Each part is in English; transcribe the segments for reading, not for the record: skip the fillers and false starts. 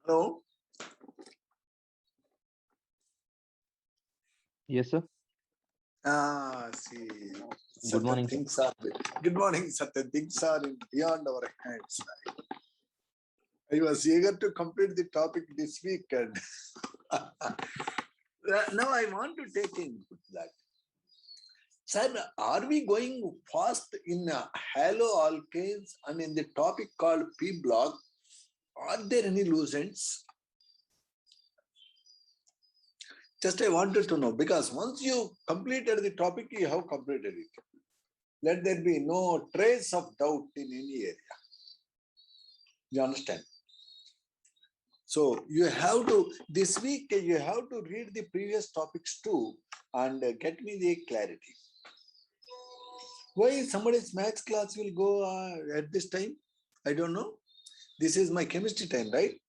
Hello. Yes, sir. See, Good morning, certain things are. Good morning. Certain things are beyond our hands. I was eager to complete the topic this week, and now I want to take input that. Sir, are we going fast in haloalkanes and in the topic called P block? Are there any loose ends? Just I wanted to know, because once you completed the topic, you have completed it. Let there be no trace of doubt in any area. You understand? So you have to, this week, you have to read the previous topics too and get me the clarity. Why somebody's maths class will go at this time? I don't know. This is my chemistry time, right?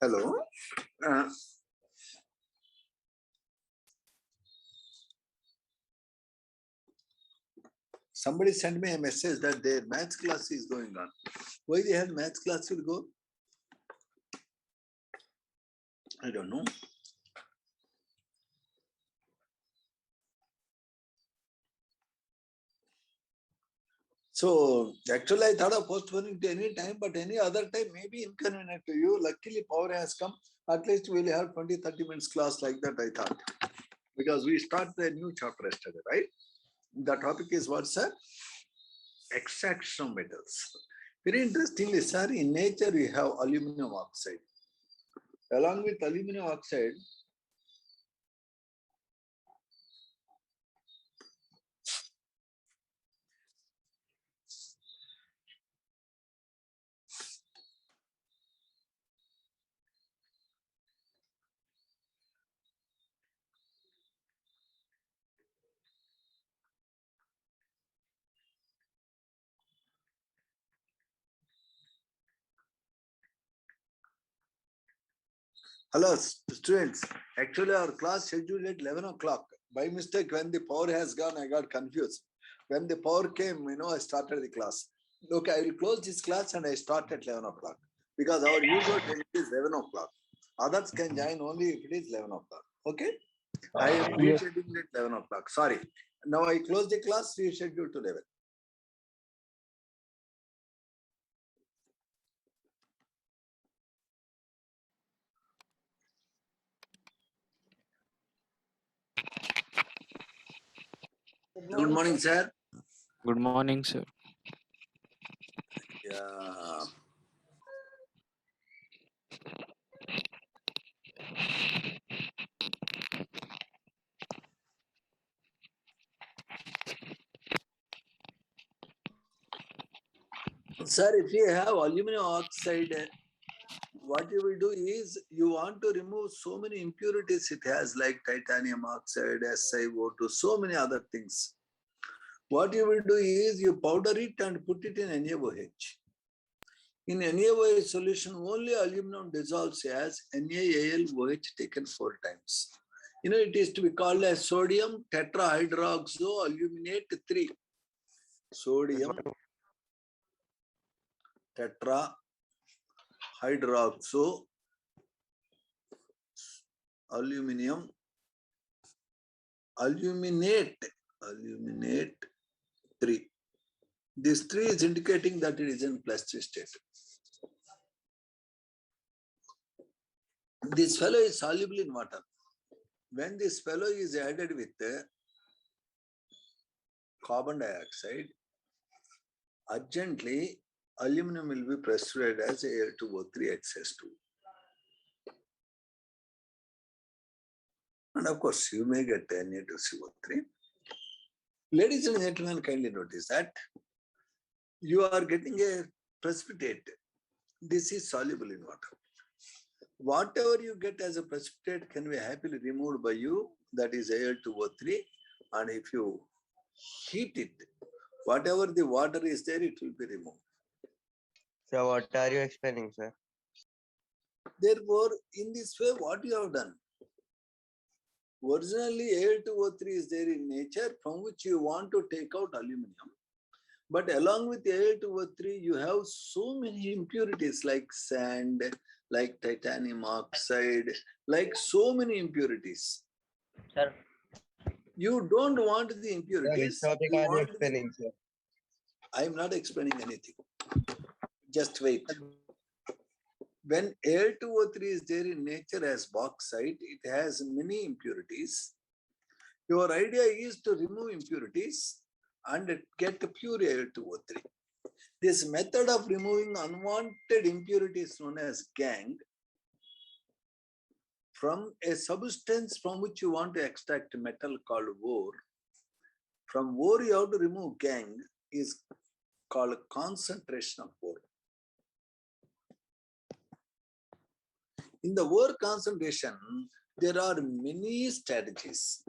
Hello. Somebody sent me a message that their maths class is going on. Why they have maths class will go? I don't know. So actually I thought of postponing to any time, but any other time may be inconvenient to you. Luckily power has come. At least we'll have 20-30 minutes class like that, I thought. Because we start the new chapter yesterday, right? The topic is what, sir? Extraction of metals. Very interestingly, sir, in nature we have aluminum oxide. Along with aluminum oxide, hello, students. Actually, our class scheduled at 11 o'clock. By mistake, when the power has gone, I got confused. When the power came, I started the class. Okay, I will close this class and I start at 11 o'clock. Because our usual time is 11 o'clock. Others can join only if it is 11 o'clock. Okay? I am rescheduling at 11 o'clock. Sorry. Now I close the class, reschedule to 11. Good morning, sir. Good morning, sir. Yeah. Sir, if you have aluminum oxide, what you will do is you want to remove so many impurities it has, like titanium oxide, SiO2, so many other things. What you will do is you powder it and put it in NaOH. In NaOH solution, only aluminum dissolves as NaAlOH taken 4 times. It is to be called as sodium tetrahydroxoaluminate 3. Sodium tetrahydroxo aluminate 3. This 3 is indicating that it is in plus state. This fellow is soluble in water. When this fellow is added with carbon dioxide, urgently aluminum will be pressurized as Al2O3 excess2. And of course, you may get Na2CO3. Ladies and gentlemen, kindly notice that you are getting a precipitate. This is soluble in water. whatever you get as a precipitate can be happily removed by you, that is Al2O3. And if you heat it, whatever the water is there, it will be removed. So what are you explaining, sir? Therefore, in this way, what you have done? Originally, Al2O3 is there in nature from which you want to take out aluminum. But along with Al2O3, you have so many impurities like sand, like titanium oxide, like so many impurities. Sir. You don't want the Yeah, impurities. which topic You are you want explaining, sir? I am not explaining anything. Just wait. When Al2O3 is there in nature as bauxite, it has many impurities. Your idea is to remove impurities and get pure Al2O3. This method of removing unwanted impurities known as gangue from a substance from which you want to extract metal called ore. From ore you have to remove gangue is called concentration of ore. In the ore concentration, there are many strategies.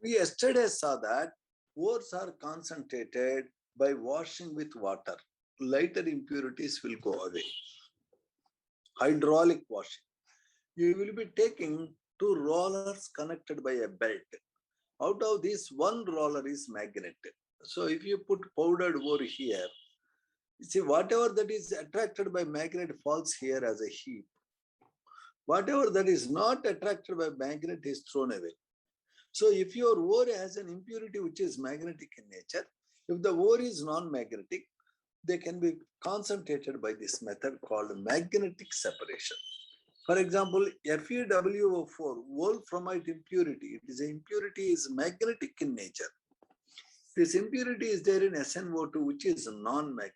We yesterday saw that ores are concentrated by washing with water. Lighter impurities will go away. Hydraulic washing. You will be taking two rollers connected by a belt. Out of this, one roller is magnet. So if you put powdered ore here, you see whatever that is attracted by magnet falls here as a heap. Whatever that is not attracted by magnet is thrown away. So if your ore has an impurity which is magnetic in nature, if the ore is non-magnetic, they can be concentrated by this method called magnetic separation. For example, FeWO4, wolframite impurity, it is an impurity is magnetic in nature. This impurity is there in SnO2, which is non-magnetic.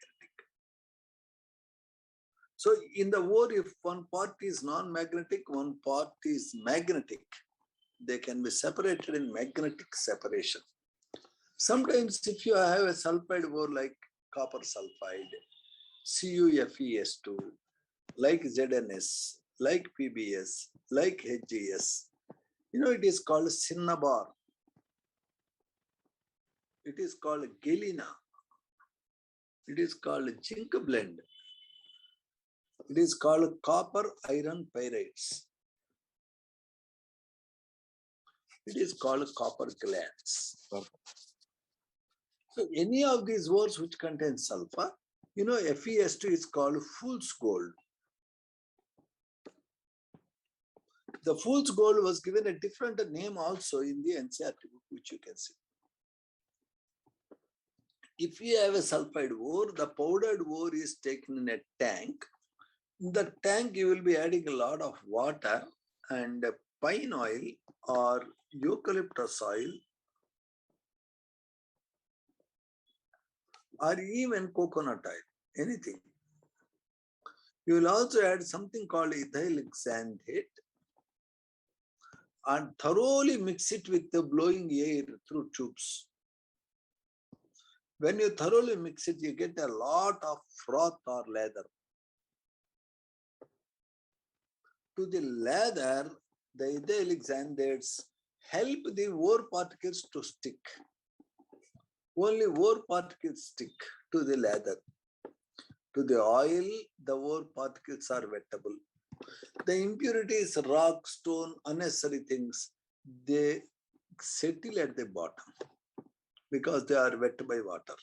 So in the ore, if one part is non-magnetic, one part is magnetic, they can be separated in magnetic separation. Sometimes if you have a sulfide ore like copper sulfide, CuFeS2, like ZNS, like PBS, like HGS, it is called cinnabar. It is called galena. It is called zinc blend. It is called copper iron pyrites. It is called copper glans. So any of these ores which contain sulfur, FeS2 is called fool's gold. The fool's gold was given a different name also in the NCERT book, which you can see. If you have a sulfide ore, the powdered ore is taken in a tank. In the tank, you will be adding a lot of water and pine oil or eucalyptus oil or even coconut oil, anything. You will also add something called ethyl xanthate and thoroughly mix it with the blowing air through tubes. When you thoroughly mix it, you get a lot of froth or lather. To the lather, the ethyl xanthates help the ore particles to stick. Only ore particles stick to the lather. To the oil, the ore particles are wettable. The impurities, rock, stone, unnecessary things, they settle at the bottom because they are wet by water.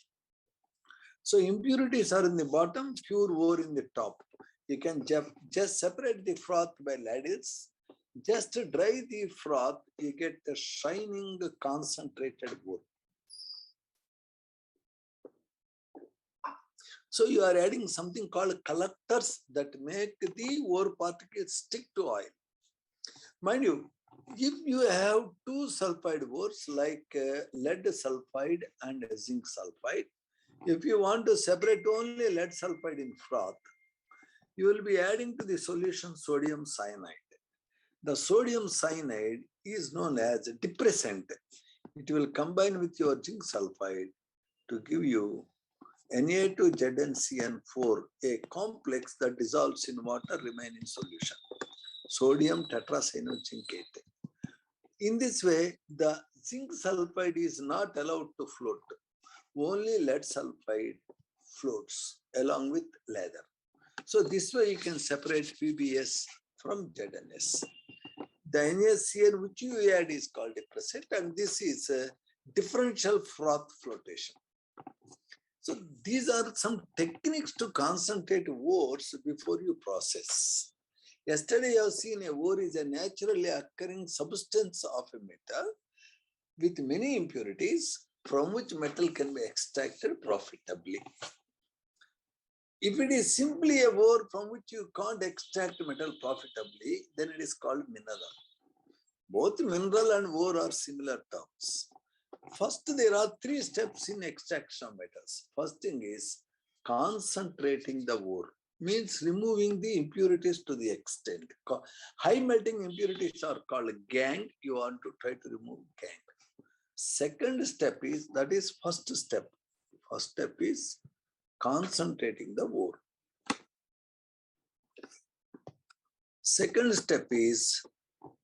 So impurities are in the bottom, pure ore in the top. You can just separate the froth by ladles. Just dry the froth, you get the shining concentrated ore. So you are adding something called collectors that make the ore particles stick to oil. Mind you, if you have two sulfide ores like lead sulfide and zinc sulfide, if you want to separate only lead sulfide in froth, you will be adding to the solution sodium cyanide. The sodium cyanide is known as a depressant. It will combine with your zinc sulfide to give you Na2ZnCN4, a complex that dissolves in water, remain in solution. Sodium tetracyanozincate. In this way, the zinc sulfide is not allowed to float. Only lead sulfide floats along with leather. So this way you can separate PBS from ZNS. The NaCN which you add is called a precent, and this is a differential froth flotation. So these are some techniques to concentrate ores before you process. Yesterday you have seen a ore is a naturally occurring substance of a metal with many impurities from which metal can be extracted profitably. If it is simply a ore from which you can't extract metal profitably, then it is called mineral. Both mineral and ore are similar terms. First, there are 3 steps in extraction of metals. First thing is concentrating the ore, means removing the impurities to the extent. High melting impurities are called gangue. You want to try to remove gangue. Second step is, that is first step. First step is concentrating the ore. Second step is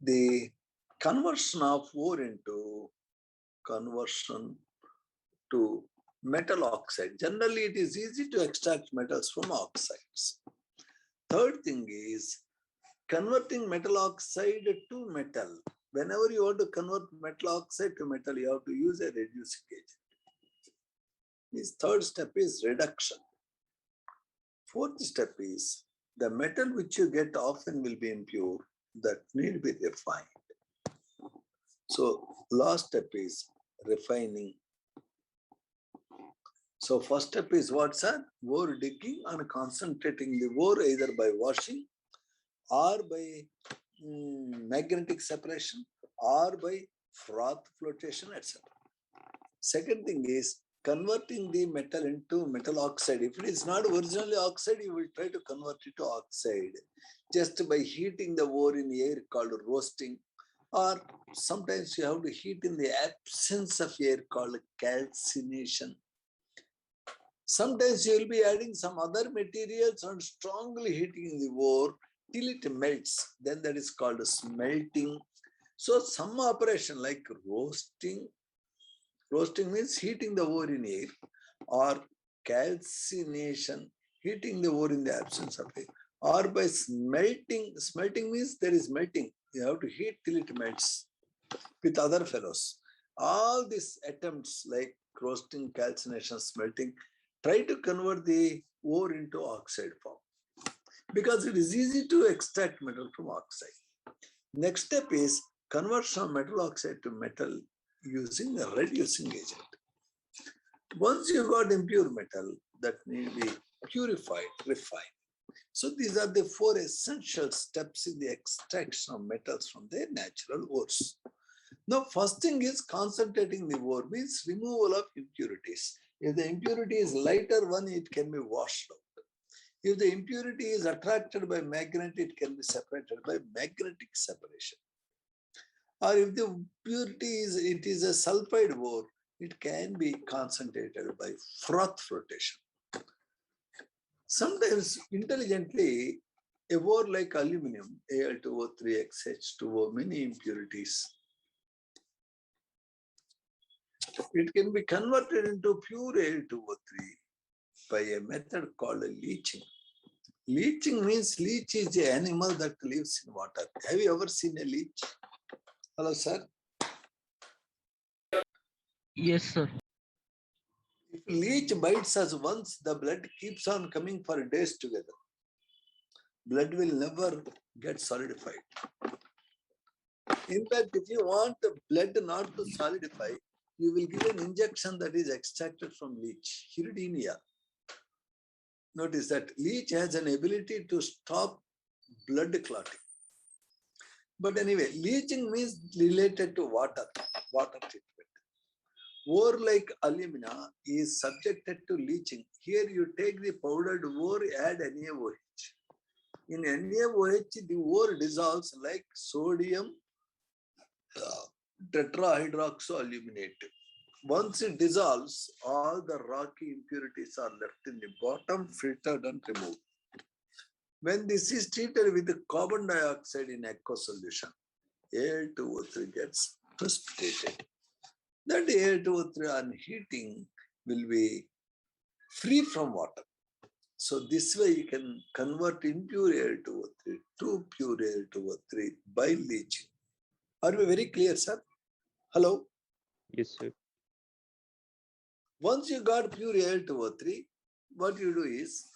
the conversion of ore into metal oxide. Generally, it is easy to extract metals from oxides. Third thing is converting metal oxide to metal. Whenever you want to convert metal oxide to metal, you have to use a reducing agent. This third step is reduction. Fourth step is the metal which you get often will be impure, that need to be refined. So last step is refining. So first step is what, sir? Ore digging and concentrating the ore either by washing or by magnetic separation or by froth flotation, etc. Second thing is converting the metal into metal oxide. If it is not originally oxide, you will try to convert it to oxide just by heating the ore in air called roasting, or sometimes you have to heat in the absence of air called calcination. Sometimes you will be adding some other materials and strongly heating the ore till it melts. Then that is called smelting. So some operation like roasting means heating the ore in air, or calcination, heating the ore in the absence of air, or by smelting. Smelting means there is melting. You have to heat till it melts with other fellows. All these attempts like roasting, calcination, smelting, try to convert the ore into oxide form, because it is easy to extract metal from oxide. Next step is conversion of metal oxide to metal using a reducing agent. Once you got impure metal, that need to be purified, refined. So these are the 4 essential steps in the extraction of metals from their natural ores. Now, first thing is concentrating the ore, means removal of impurities. If the impurity is lighter one, it can be washed out. If the impurity is attracted by magnet, it can be separated by magnetic separation. Or if the impurity is a sulfide ore, it can be concentrated by froth flotation. Sometimes intelligently, a ore like aluminum, Al2O3, XH2O, many impurities, it can be converted into pure Al2O3 by a method called leaching. Leaching means leech is an animal that lives in water. Have you ever seen a leech? Hello, sir. Yes, sir. If leech bites us once, the blood keeps on coming for days together. Blood will never get solidified. In fact, if you want the blood not to solidify, you will give an injection that is extracted from leech, Hiridinia. Notice that leech has an ability to stop blood clotting. But anyway, leaching means related to water treatment. Ore like alumina is subjected to leaching. Here you take the powdered ore, add NaOH. In NaOH, the ore dissolves like sodium tetrahydroxyaluminate. Once it dissolves, all the rocky impurities are left in the bottom, filtered and removed. When this is treated with the carbon dioxide in aqueous solution, Al2O3 gets precipitated. That Al2O3 on heating will be free from water. So this way you can convert impure Al2O3 to pure Al2O3 by leaching. Are we very clear, sir? Hello? Yes, sir. Once you got pure Al2O3, what you do is,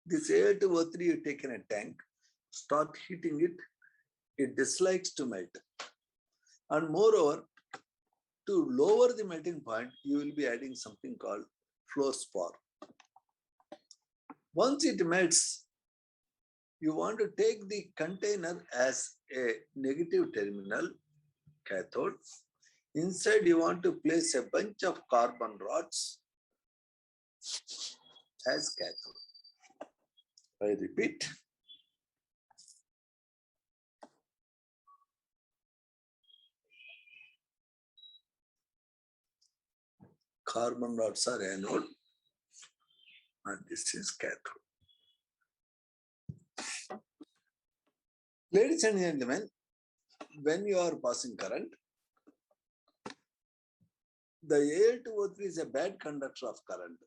this Al2O3 you take in a tank, start heating it, it dislikes to melt. And moreover, to lower the melting point, you will be adding something called fluorspar. Once it melts, you want to take the container as a negative terminal, cathode. Inside, you want to place a bunch of carbon rods as cathode. I repeat. Carbon rods are anode, and this is cathode. Ladies and gentlemen, when you are passing current, the Al2O3 is a bad conductor of current.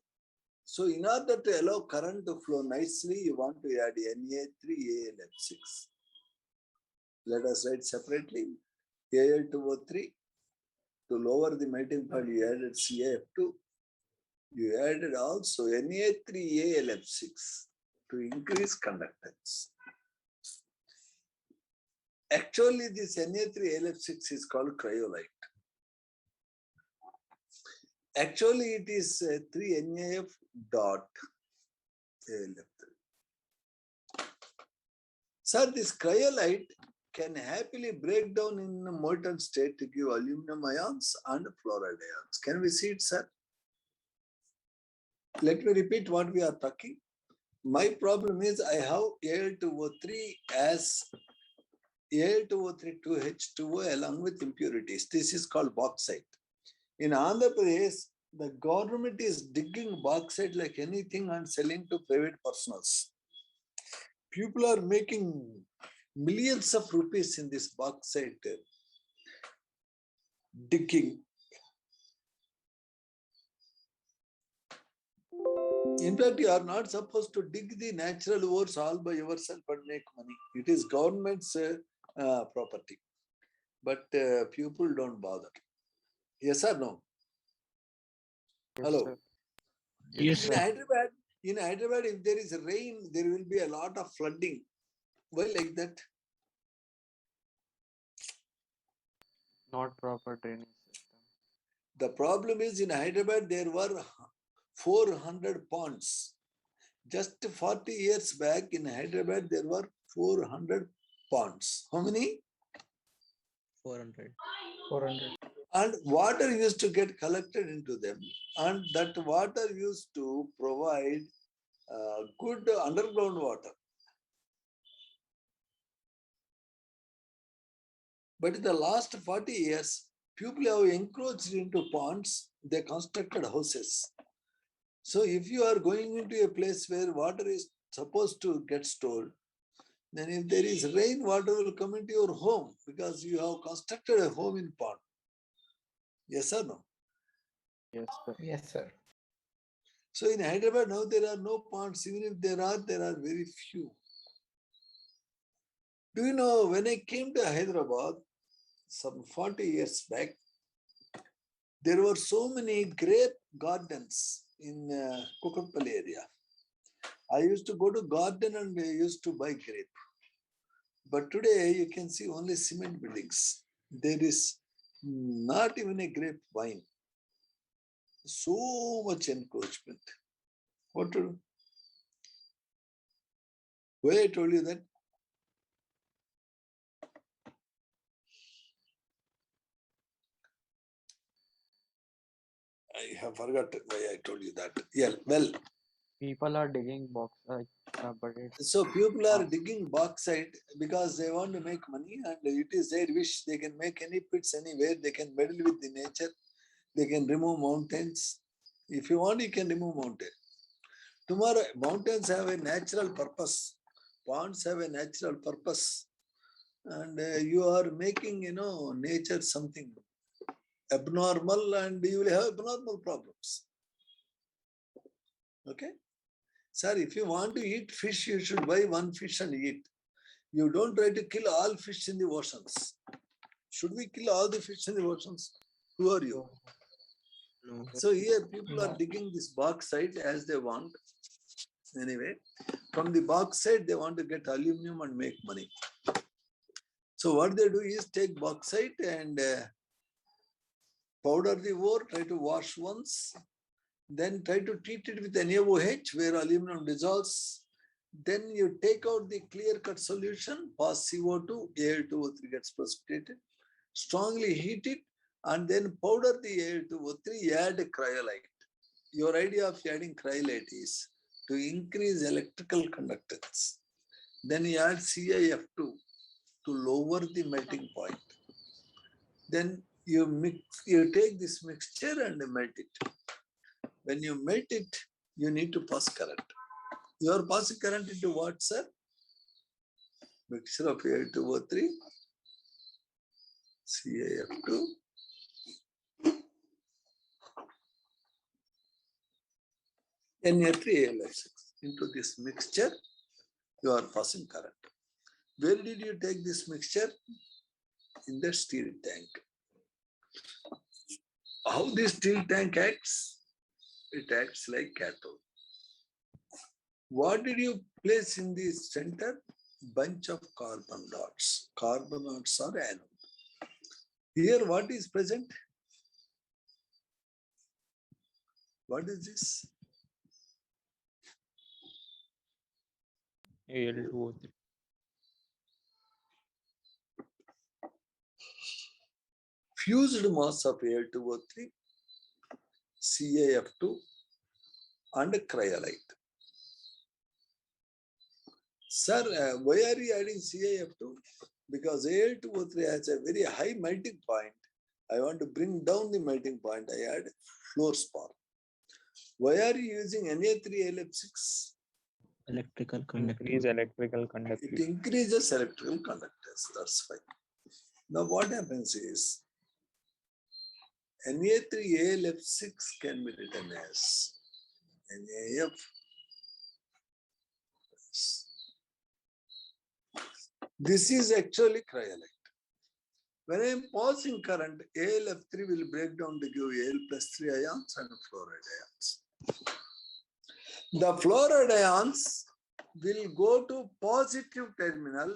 So in order to allow current to flow nicely, you want to add Na3AlF6. Let us write separately. Al2O3, to lower the melting point, you added CaF2. You added also Na3AlF6 to increase conductance. Actually, this Na3AlF6 is called cryolite. Actually, it is 3NaF dot AlF3. Sir, this cryolite can happily break down in a molten state to give aluminum ions and fluoride ions. Can we see it, sir? Let me repeat what we are talking. My problem is I have Al2O3 as Al2O3 2H2O along with impurities. This is called bauxite. In Andhra Pradesh, the government is digging bauxite like anything and selling to private personals. People are making millions of rupees in this bauxite digging. In fact, you are not supposed to dig the natural ores all by yourself and make money. It is government's property. But people don't bother. Yes or no? Yes, Hello. sir. Yes, In Hyderabad, if there is rain, there will be a lot of flooding. Why like that? Not proper drainage system. The problem is in Hyderabad, there were 400 ponds. Just 40 years back in Hyderabad, there were 400 ponds. How many? 400. And water used to get collected into them. And that water used to provide good underground water. But in the last 40 years, people have encroached into ponds, they constructed houses. So if you are going into a place where water is supposed to get stored, then if there is rain, water will come into your home because you have constructed a home in pond. Yes or no? Yes, sir. Yes, sir. So in Hyderabad now there are no ponds. Even if there are very few. Do you know, when I came to Hyderabad some 40 years back, there were so many grape gardens in Kukatpalli area. I used to go to garden and I used to buy grape. But today you can see only cement buildings. There is not even a grape vine. So much encroachment. What to do? Why I told you that? I have forgotten why I told you that. Yeah, well. People are digging But it's So people are digging bauxite because they want to make money, and it is their wish. They can make any pits anywhere. They can meddle with the nature. They can remove mountains. If you want, you can remove mountain. Tomorrow, mountains have a natural purpose. Ponds have a natural purpose. And you are making, nature something abnormal, and you will have abnormal problems. Okay? Sir, if you want to eat fish, you should buy one fish and eat. You don't try to kill all fish in the oceans. Should we kill all the fish in the oceans? Who are you? No. So here people are digging this bauxite as they want. Anyway, from the bauxite, they want to get aluminum and make money. So what they do is take bauxite and powder the ore, try to wash once, then try to treat it with NaOH where aluminum dissolves. Then you take out the clear-cut solution, pass CO2, Al2O3 gets precipitated, strongly heat it, and then powder the Al2O3, add cryolite. Your idea of adding cryolite is to increase electrical conductance. Then you add CiF2 to lower the melting point. Then you take this mixture and melt it. When you melt it, you need to pass current. You are passing current into what, sir? Mixture of Al2O3, CiF2, Na3AlF6. Into this mixture, you are passing current. Where did you take this mixture? In the steel tank. How this steel tank acts? It acts like cathode. What did you place in the center? Bunch of carbon dots. Carbon dots are anode. Here, what is present? What is this? Al2O3. Fused mass of Al2O3, CaF2, and cryolite. Sir, why are you adding CaF2? Because Al2O3 has a very high melting point. I want to bring down the melting point. I add fluorspar. Why are you using Na3AlF6? Electrical Increase conductivity. electrical It conductivity. increases electrical conductance. That's fine. Now what happens is Na3AlF6 can be written as NaF. This is actually cryolite. When I am passing current, AlF3 will break down to give Al+3 ions and fluoride ions. The fluoride ions will go to positive terminal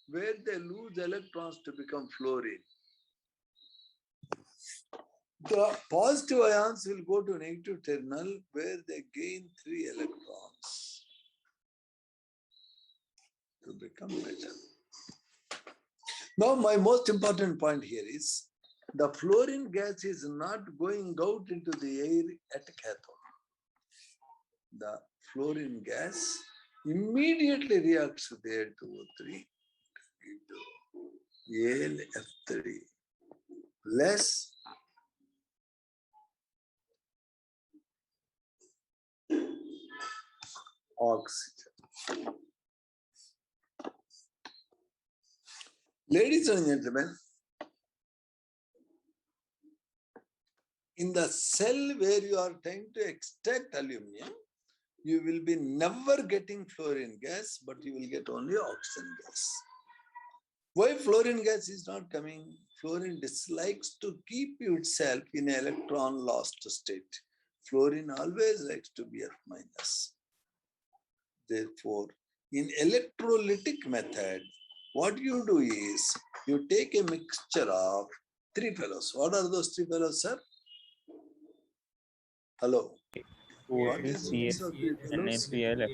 where they lose electrons to become fluorine. The positive ions will go to negative terminal where they gain 3 electrons to become metal. Now, my most important point here is the fluorine gas is not going out into the air at cathode. The fluorine gas immediately reacts with Al2O3 into AlF3 less oxygen. Ladies and gentlemen, in the cell where you are trying to extract aluminum, you will be never getting fluorine gas, but you will get only oxygen gas. Why fluorine gas is not coming? Fluorine dislikes to keep itself in electron lost state. Fluorine always likes to be F minus. Therefore, in electrolytic method, what you do is you take a mixture of 3 fellows. What are those 3 fellows, sir? Hello. What O3, is the mix of 3 fellows? Na3AlF.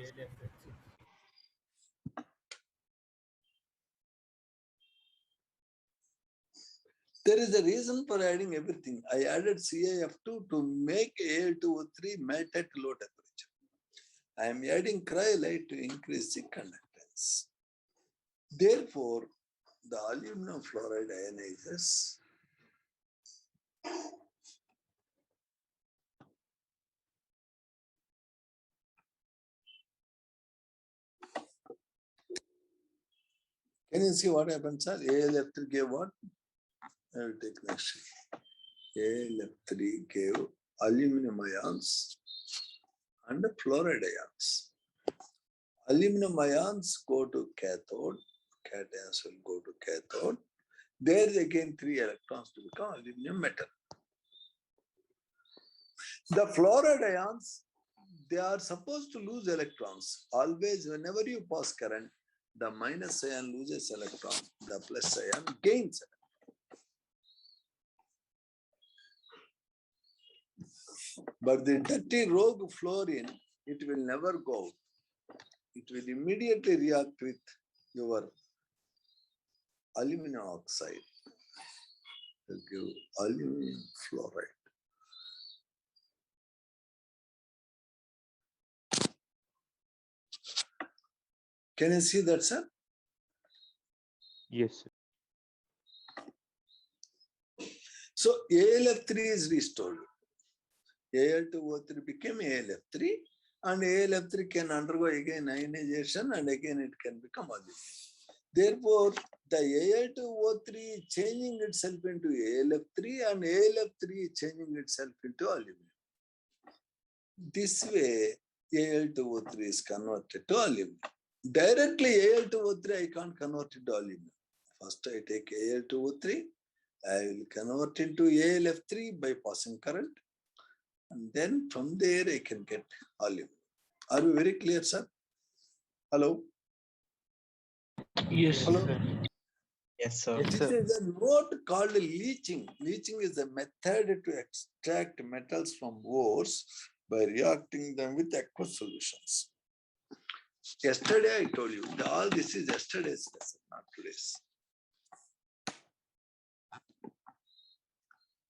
There is a reason for adding everything. I added CiF2 to make Al2O3 melt at low temperature. I am adding cryolite to increase the conductance. Therefore, the aluminum fluoride ionizes. Can you see what happens, sir? AlF3 gave what? I will take next sheet. AlF3 gave aluminum ions and fluoride ions. Aluminum ions go to cathode, cations will go to cathode. There is again 3 electrons to become aluminum metal. The fluoride ions, they are supposed to lose electrons. Always, whenever you pass current, the minus ion loses electron, the plus ion gains electron. But the dirty rogue fluorine, it will never go out. It will immediately react with your aluminum oxide. It will give aluminum fluoride. Can you see that, sir? Yes, sir. So AlF3 is restored. Al2O3 became AlF3, and AlF3 can undergo again ionization, and again it can become aluminum. Therefore, the Al2O3 is changing itself into AlF3, and AlF3 is changing itself into aluminum. This way, Al2O3 is converted to aluminum. Directly Al2O3 I can't convert it to aluminum. First I take Al2O3, I will convert into AlF3 by passing current, and then from there I can get aluminum. Are we very clear, sir? Hello? Yes, Hello? sir. Yes, sir. Yes, This sir. is a note called leaching. Leaching is a method to extract metals from ores by reacting them with aqueous solutions. Yesterday I told you, all this is yesterday's lesson, not today's.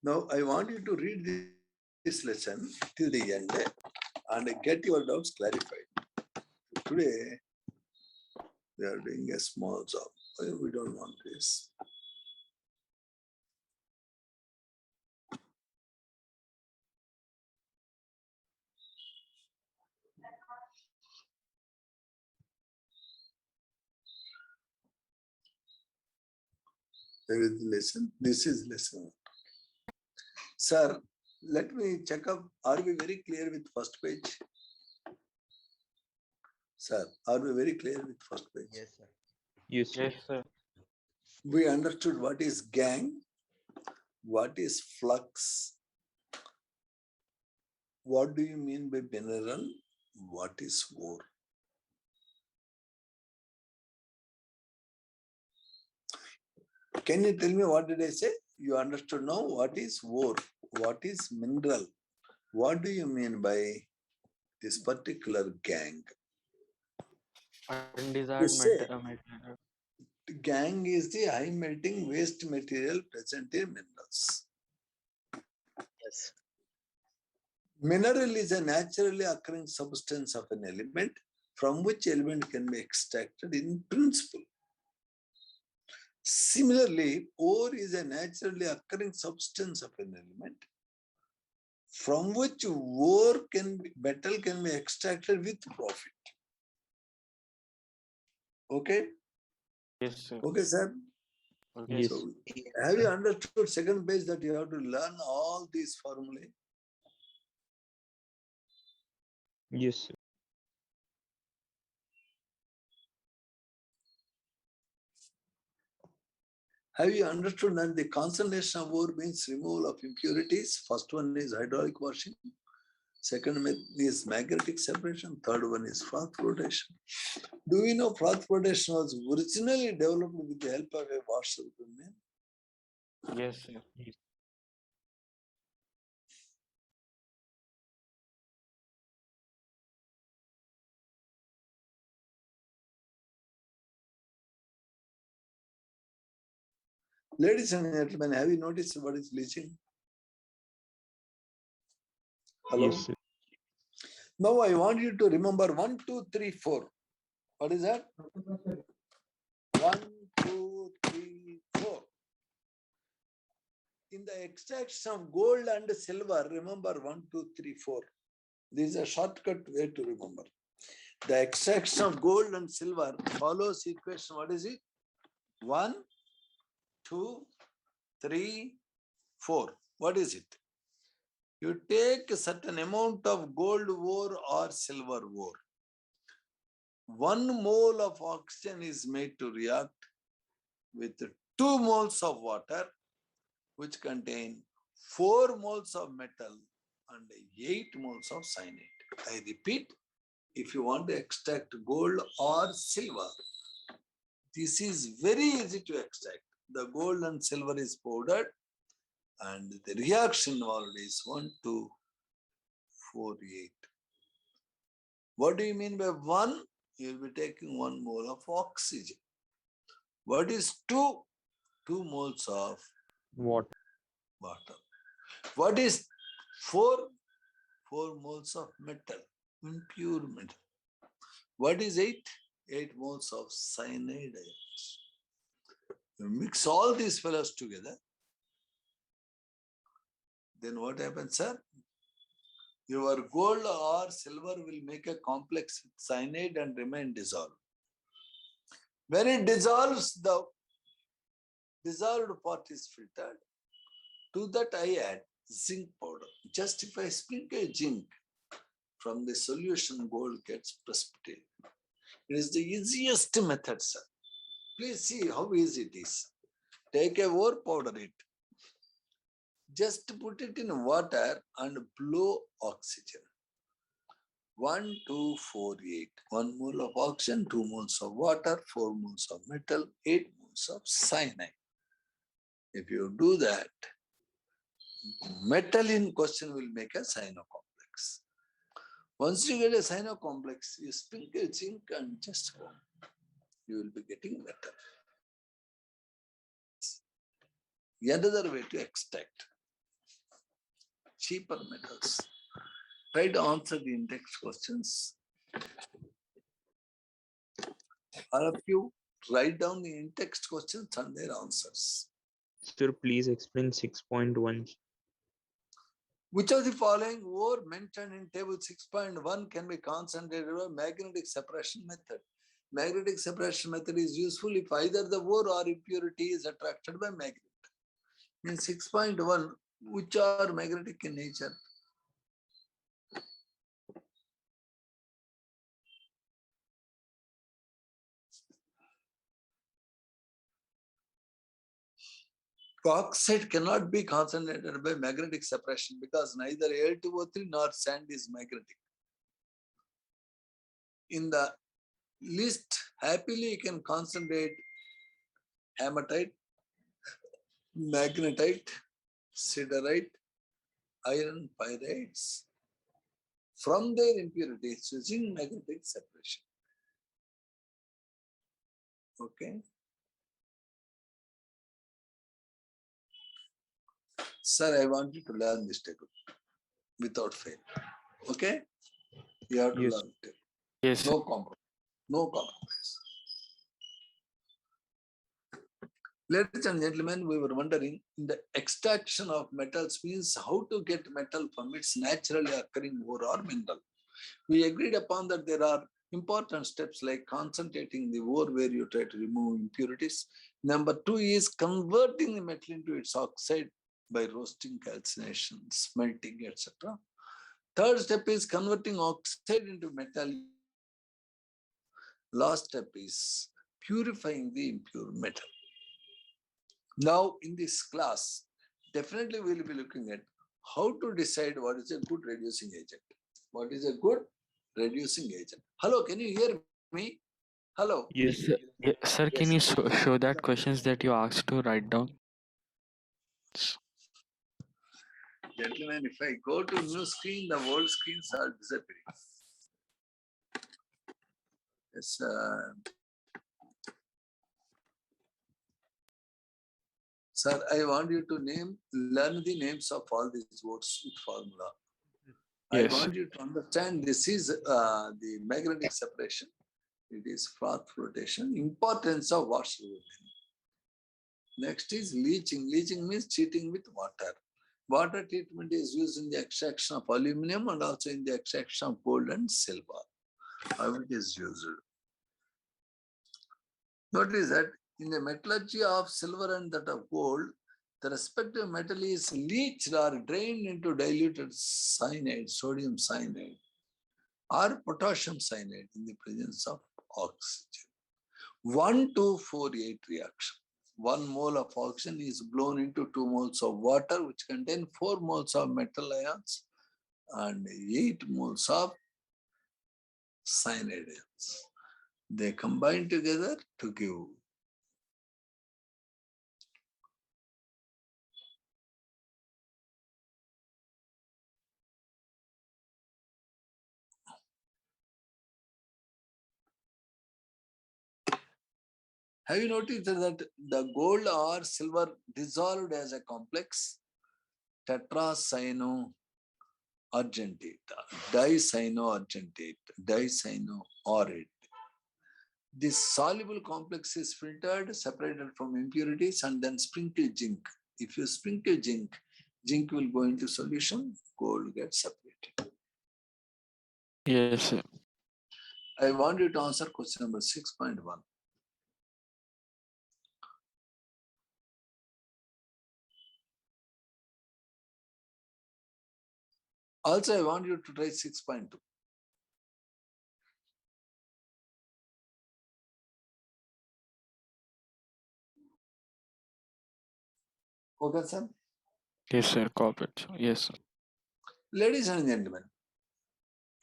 Now I want you to read this lesson till the end and get your doubts clarified. Today, we are doing a small job. We don't want this. There is lesson. This is lesson. Sir, let me check up. Are we very clear with first page? Sir, are we very clear with first page? Yes, sir. Yes, sir. Yes, sir. We understood what is gang, what is flux, what do you mean by mineral, what is ore. Can you tell me what did I say? You understood now what is ore, what is mineral, what do you mean by this particular gang? Undesired say- material. Gang is the high melting waste material present in minerals. Yes. Mineral is a naturally occurring substance of an element from which element can be extracted in principle. Similarly, ore is a naturally occurring substance of an element from which metal can be extracted with profit. Okay? Yes, sir. Okay, sir? Okay. Yes. So, have you understood second page that you have to learn all these formulae? Yes, sir. Have you understood that the concentration of ore means removal of impurities? First one is hydraulic washing. Second is magnetic separation. Third one is froth flotation. Do we know froth flotation was originally developed with the help of a washer woman? Yes, sir. Ladies and gentlemen, have you noticed what is leaching? Hello? Yes, sir. Now I want you to remember 1, 2, 3, 4. What is that? 1, 2, 3, 4. In the extraction of gold and silver, remember 1, 2, 3, 4. This is a shortcut way to remember. The extraction of gold and silver follows equation. What is it? 1, 2, 3, 4. What is it? You take a certain amount of gold ore or silver ore. 1 mole of oxygen is made to react with 2 moles of water, which contain 4 moles of metal and 8 moles of cyanide. I repeat, if you want to extract gold or silver, this is very easy to extract. The gold and silver is powdered, and the reaction involved is 1, 2, 4, 8. What do you mean by 1? You will be taking 1 mole of oxygen. What is 2? 2 moles of Water. water. What is 4? 4 moles of metal, impure metal. What is 8? 8 moles of cyanide ions. You mix all these fellows together, then what happens, sir? Your gold or silver will make a complex with cyanide and remain dissolved. When it dissolves, the dissolved part is filtered. To that I add zinc powder. Just if I sprinkle zinc from the solution, gold gets precipitated. It is the easiest method, sir. Please see how easy it is. Take a ore, powder it. Just put it in water and blow oxygen. 1, 2, 4, 8. 1 mole of oxygen, 2 moles of water, 4 moles of metal, 8 moles of cyanide. If you do that, metal in question will make a cyanocomplex. Once you get a cyanocomplex, you sprinkle zinc and just go. You will be getting metal. Another way to extract cheaper metals. Try to answer the in-text questions. All of you write down the in-text questions and their answers. Sir, please explain 6.1. Which of the following ore mentioned in table 6.1 can be concentrated by magnetic separation method? Magnetic separation method is useful if either the ore or impurity is attracted by magnet. In 6.1, which are magnetic in nature? Oxide cannot be concentrated by magnetic separation because neither Al2O3 nor sand is magnetic. In the list, happily you can concentrate hematite, magnetite, siderite, iron pyrites from their impurities using magnetic separation. Okay. Sir, I want you to learn this table without fail. Okay? You have to Yes. learn it. Yes, sir. No compromise. No compromise. Ladies and gentlemen, we were wondering in the extraction of metals means how to get metal from its naturally occurring ore or mineral. We agreed upon that there are important steps like concentrating the ore where you try to remove impurities. Number 2 is converting the metal into its oxide by roasting, calcination, smelting, etc. Third step is converting oxide into metal. Last step is purifying the impure metal. Now, in this class, definitely we will be looking at how to decide what is a good reducing agent. What is a good reducing agent? Hello, can you hear me? Hello. Yes, sir. Yes. Sir, can you show that questions that you asked to write down? Gentlemen, if I go to new screen, the old screens are disappearing. Yes, sir, I want you to learn the names of all these words with formula. I Yes. want you to understand this is the magnetic separation. It is froth flotation. Importance of water. Next is leaching. Leaching means treating with water. Water treatment is used in the extraction of aluminum and also in the extraction of gold and silver. How it is used. Notice that in the metallurgy of silver and that of gold, the respective metal is leached or drained into diluted cyanide, sodium cyanide, or potassium cyanide in the presence of oxygen. 1248 reaction. 1 mole of oxygen is blown into 2 moles of water, which contain 4 moles of metal ions and 8 moles of cyanide ions. They combine together to give. Have you noticed that the gold or silver dissolved as a complex? Tetracyanoargentate, dicyanoargentate, dicyanoorate. This soluble complex is filtered, separated from impurities, and then sprinkled zinc. If you sprinkle zinc, zinc will go into solution, gold gets separated. Yes, sir. I want you to answer question number 6.1. Also, I want you to try 6.2. Okay, sir? Yes, sir. Copied. Yes, sir. Ladies and gentlemen,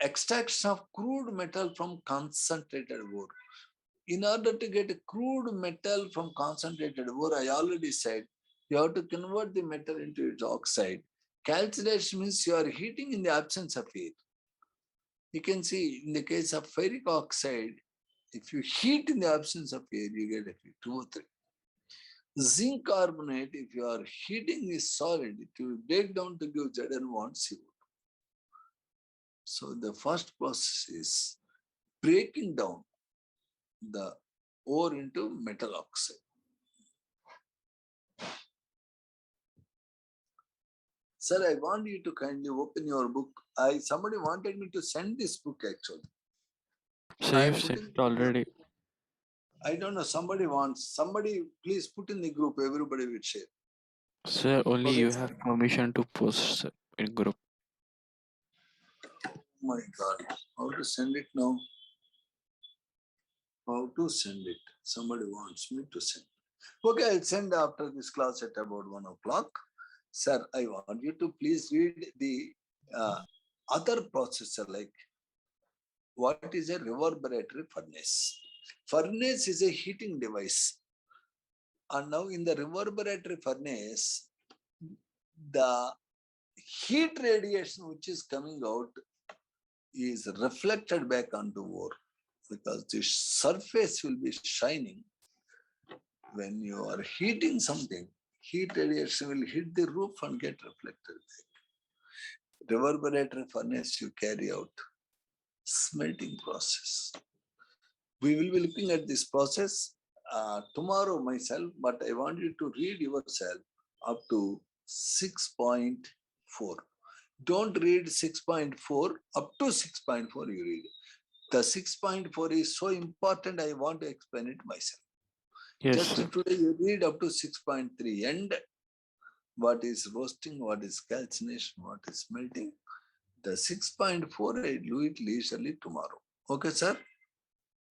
extraction of crude metal from concentrated ore. In order to get crude metal from concentrated ore, I already said, you have to convert the metal into its oxide. Calcination means you are heating in the absence of air. You can see in the case of ferric oxide, if you heat in the absence of air, you get a 2 or 3. Zinc carbonate, if you are heating this solid, it will break down to give Zn1 CO2. So the first process is breaking down the ore into metal oxide. Sir, I want you to kindly open your book. Somebody wanted me to send this book actually. So I you am sent putting- it already. I don't know, somebody wants, somebody please put in the group, everybody will share. Sir, only Okay, you sir. have permission to post, sir, in group. My God, how to send it now? How to send it? Somebody wants me to send. Okay, I'll send after this class at about 1 o'clock. Sir, I want you to please read the other processor, like what is a reverberatory furnace? Furnace is a heating device. And now in the reverberatory furnace, the heat radiation which is coming out is reflected back onto ore because the surface will be shining. When you are heating something, heat radiation will hit the roof and get reflected back. Reverberatory furnace, you carry out smelting process. We will be looking at this process tomorrow myself, but I want you to read yourself up to 6.4. Don't read 6.4, up to 6.4 you read. The 6.4 is so important, I want to explain it myself. Yes, Just sir. today you read up to 6.3 and what is roasting, what is calcination, what is melting. The 6.4 I do it leisurely tomorrow. Okay, sir?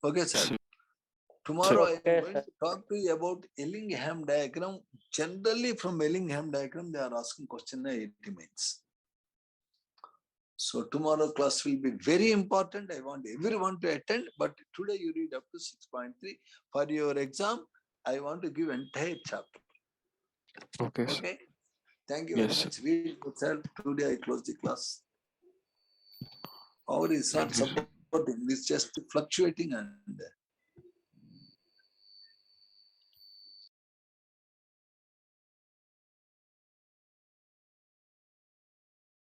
Okay, sir. Sir. Tomorrow I am Okay, going to talk to you about Ellingham diagram. Generally from Ellingham diagram, they are asking question 80 minutes. So tomorrow class will be very important. I want everyone to attend, but today you read up to 6.3. For your exam, I want to give entire chapter. Okay, sir. Okay? Thank you very Yes, sir. much. Read yourself. Today I close the class. Power is not Thank you, sir. supporting, it's just fluctuating and